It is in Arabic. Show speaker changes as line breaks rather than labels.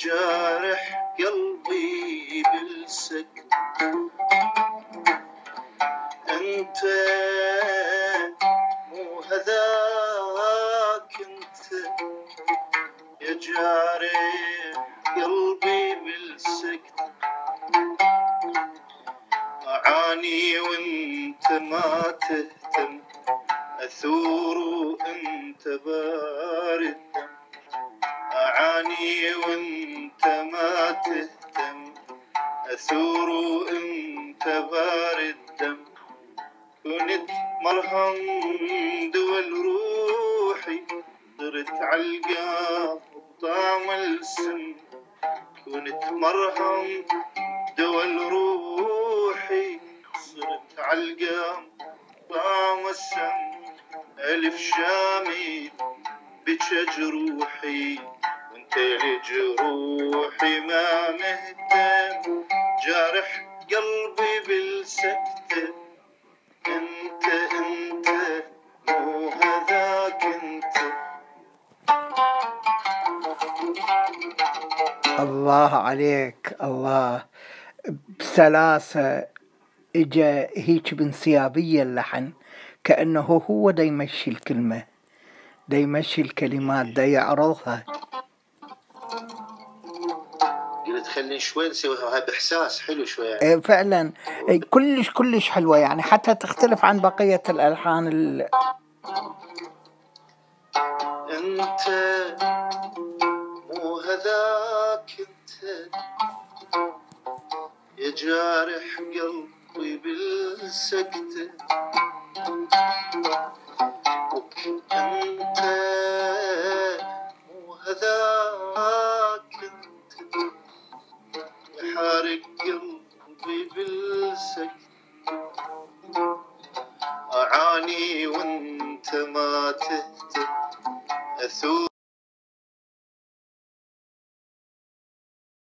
جارح قلبي بالسكت. انت مو هذاك انت يا جارح قلبي بالسكت. أعاني وانت ما تهتم، أثور وانت بارد دم. أعاني وانت ما تهتم، أثور وانت بارد دم. كنت مرهم دول روحي، صرت علقة بطعم السم. كنت مرهم دول روحي، صرت علقة طعم السم. ألف شامي بك جروحي، وانت لجروحي ما مهتم. جارح قلبي بالسكتة. انت مو هذاك انت.
الله عليك، الله بسلاسة. اجا هيك بانسيابية اللحن، كأنه هو دا يمشي الكلمة، دا يمشي الكلمات، دا يعرضها.
قلت خلي شوي نسويها بإحساس حلو شوي يعني.
فعلا كلش حلوة يعني، حتى تختلف عن بقية الألحان
انت مو هذاك انت يا جارح قلبي بالسكتة. انت مو هذاك انت يا حارق قلبي بالسكتة. أعاني وانت ما تهتم، أثور